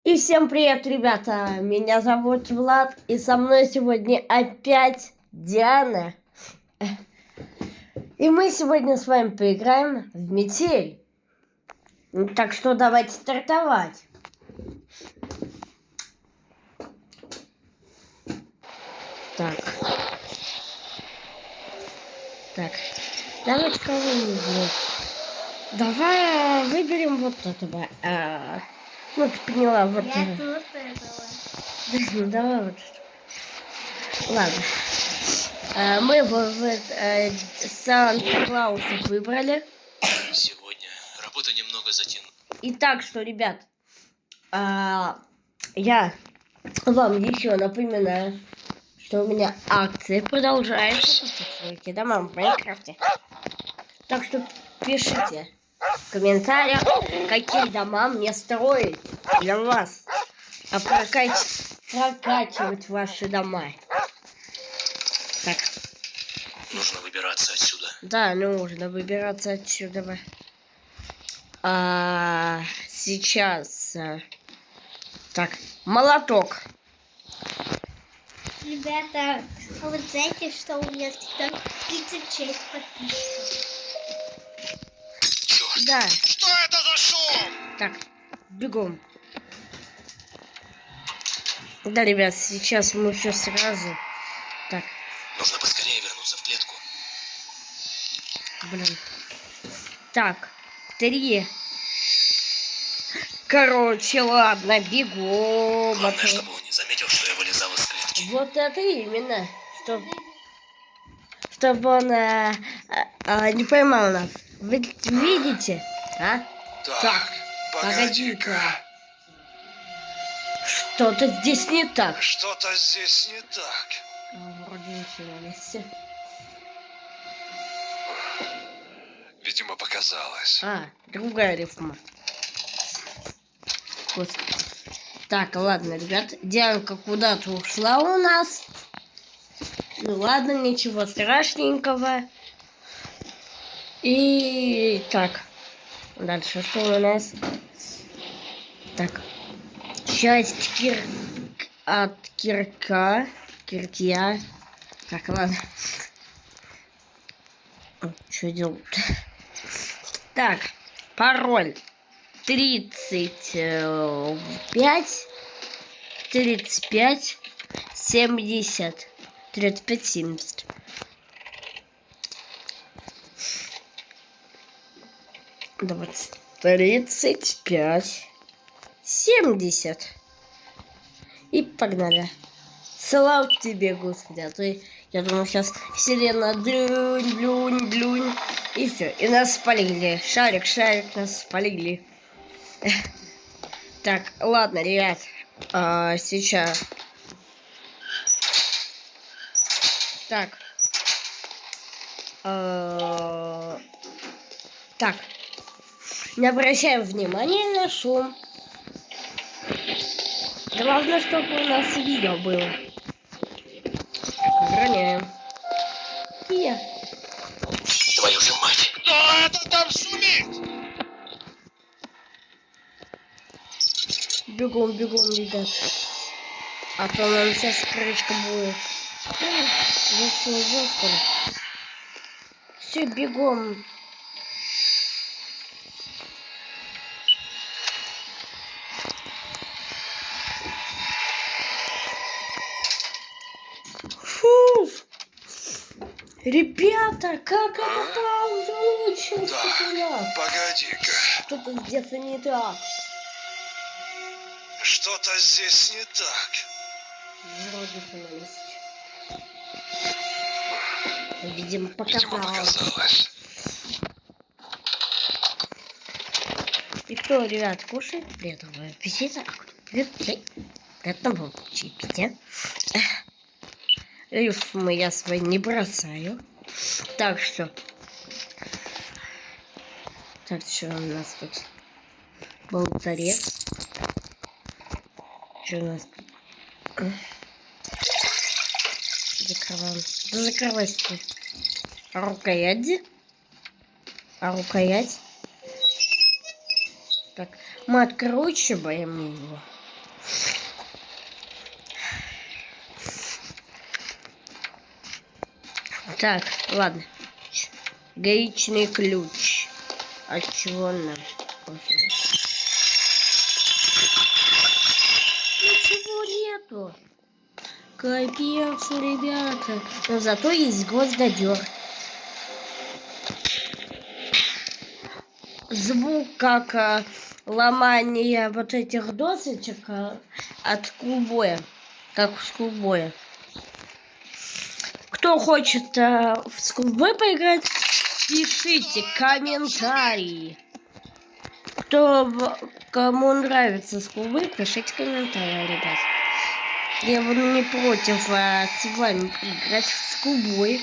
И всем привет, ребята! Меня зовут Влад, и со мной сегодня опять Диана. И мы сегодня с вами поиграем в метель. Так что давайте стартовать. Так, давайте кого-нибудь. Давай выберем вот этого. Ну, ты поняла, вот Я этого. тут этого. Давай вот это. Ладно. Мы Санта-Клауса выбрали. Сегодня работа немного затянула. Итак, что, ребят, я вам еще напоминаю, что у меня акции продолжаются по постройке дома в Майнкрафте. Так что пишите в комментариях, какие дома мне строить для вас, а прокачивать ваши дома. Так. Нужно выбираться отсюда. Да, нужно выбираться отсюда. Сейчас. Так, молоток. Ребята, а вы знаете, что у меня всегда 36 подписчиков? Черт! Да. Что это за шум? Так, бегом. Да, ребят, сейчас мы все сразу. Так. Нужно поскорее вернуться в клетку. Блин. Так, 3. Короче, ладно, бегом. Главное, чтобы он не заметил, что я вылезал из клетки. Вот это именно. Чтобы он не поймал нас. Вы видите? А? Так, погоди-ка. Что-то здесь не так. Что-то здесь не так. Вроде ничего не все. Видимо, показалось. Другая рифма. Господи. Так, ладно, ребят. Дианка куда-то ушла у нас. Ну ладно, ничего страшненького. И так. Дальше что у нас? Так. Часть от киркия. Так, ладно. Что делать? Так, пароль 35 70 35 70. Давай 35 70. И погнали. Слава тебе, Господи, а то я думаю, сейчас сирена блюнь. И все, и нас спалили. Шарик, нас спалили. Так, ладно, ребят. Сейчас. Так. Так. Не обращаем внимания на шум. Главное, чтобы у нас видео было. Охраняем. Твою же мать! Кто это там шумит? Бегом, ребят. А то нам сейчас крышка будет. Я что, идёт, что ли? Все, бегом. Фу! Ребята, как это там получился? Погоди-ка. Что-то где-то не так. Что-то здесь не так. Вроде видимо, показалось. И кто, ребят, кушает? Приятного аппетита. Приятного чаепития. Рифмы я свои не бросаю. Так что. Так, что у нас тут? Болтарец. Что у нас тут? Закрываем. Да закрывайся. Рукоять. Рукоять. Так, мы откручиваем его. Так, ладно. Гаечный ключ. А чего нам? Ничего нету. Капец, ребята. Но зато есть гвоздодер. Звук как ломание вот этих досочек от скулбоя. Как в скулбое. Кто хочет в скулбой поиграть, пишите комментарии. Кому нравится скулбой, пишите комментарии, ребят. Я буду не против с вами играть в скулбой.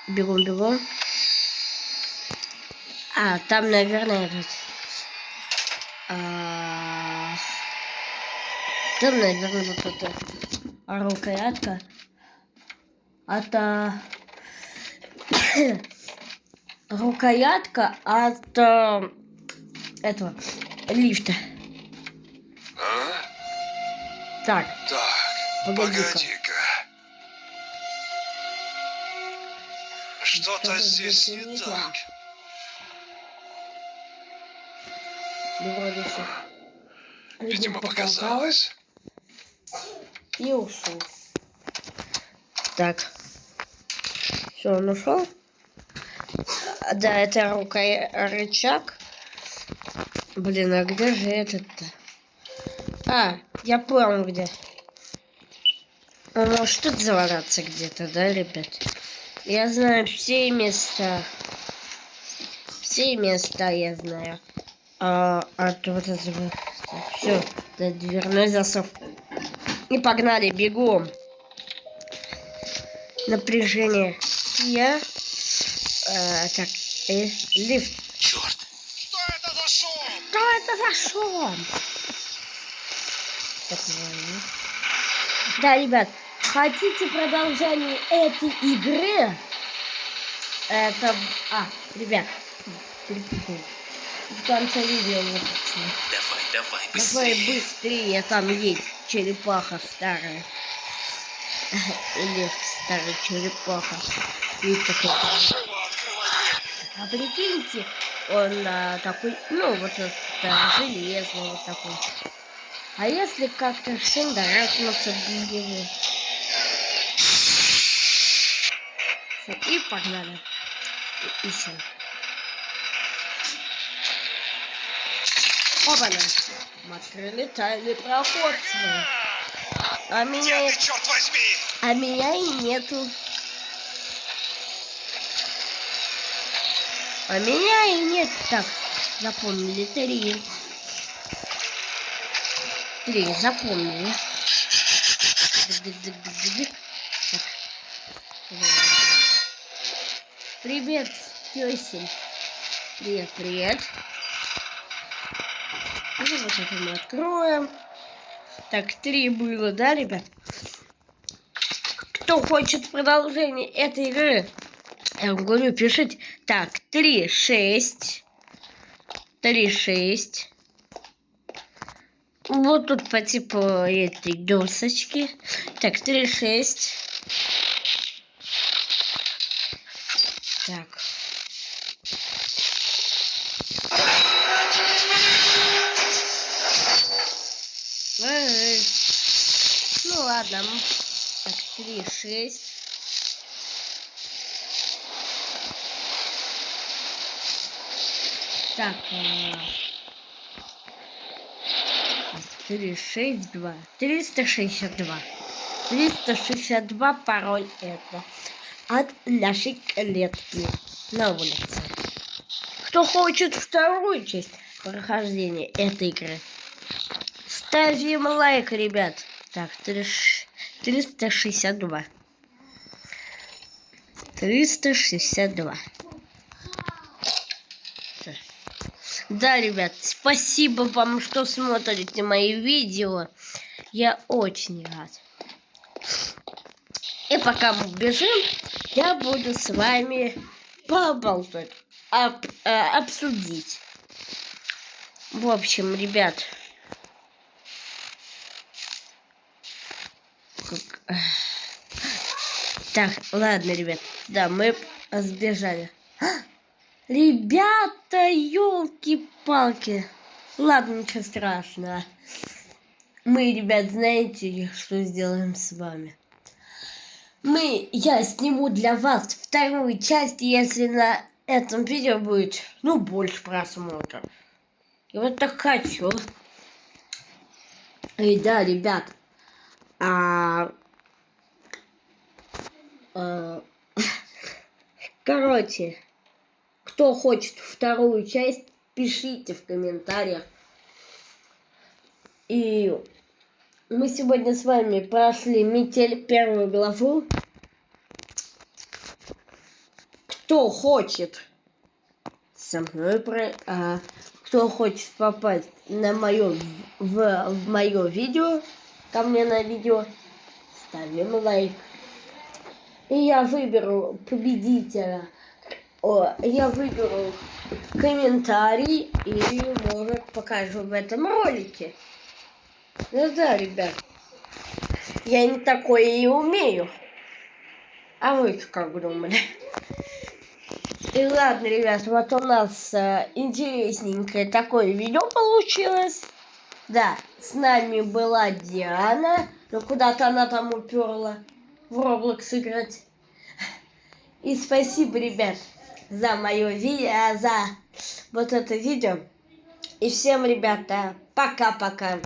Бегом. А, там, наверное, этот... Там, наверное, вот эта рукоятка. Это... рукоятка от этого лифта. Так. Так, погоди-ка. Что-то здесь не так. Вроде всё. Видимо, показалось. И ушел. Так. Все, он ушел. Да, это рычаг. Блин, а где же этот-то? А, я понял где. Он может тут заваляться где-то, да, ребят? Я знаю все места. Все места я знаю. А то вот это вот. Все, дверной засов. И погнали, бегом. Напряжение. Так, лифт. Черт! Что это за шум? Что это за шум? Так, да, ребят, хотите продолжение этой игры? Это... ребят, перепутал. В конце видео выпустим. Давай, Давай быстрее. быстрее, там есть черепаха старая. Или старая черепаха. Есть такой. Живо открывай дверь. А прикиньте, он такой, ну вот это железный вот такой. А если как-то шандарахнуться без него? Всё, и погнали. Ищем. Опа-на. Мы открыли тайный проход свой. А Где меня... ты, черт возьми? А меня и нету. А меня и нет. Так, запомнили. 3. 3, запомнили. Так. Привет, пёсель. Привет. Ну, вот это мы откроем. Так, 3 было, да, ребят? Кто хочет продолжение этой игры, я вам говорю, пишите. Так, 3, 6. 3, 6. Вот тут по типу этой досочки. Так, 3, 6. Так. Ну ладно. Так, 3, 6. Так. 4, 6, 2. 362. 362 пароль это. От нашей клетки на улице. Кто хочет вторую часть прохождения этой игры, ставим лайк, ребят. Так, 362. 362. Да, ребят, спасибо вам, что смотрите мои видео. Я очень рад. И пока мы бежим, я буду с вами поболтать, обсудить. В общем, ребят, как... Так, ладно, ребят. Да, мы сбежали. Ребята, елки-палки. Ладно, ничего страшного. Мы, ребят, знаете, что сделаем с вами? Я сниму для вас вторую часть, если на этом видео будет, ну, больше просмотров. Я вот так хочу. И да, ребят, короче, кто хочет вторую часть, пишите в комментариях. И мы сегодня с вами прошли «Метель» первую главу. Кто хочет со мной кто хочет попасть на мое в мое видео, ко мне на видео, ставим лайк. И я выберу победителя. Я выберу комментарий и, может, покажу в этом ролике. Ну да, ребят. Я не такое и умею. А вы как думали? И ладно, ребят, вот у нас интересненькое такое видео получилось. Да, с нами была Диана. Но куда-то она там уперла в Roblox играть. И спасибо, ребят, за мое видео, за вот это видео. И всем, ребята, пока-пока.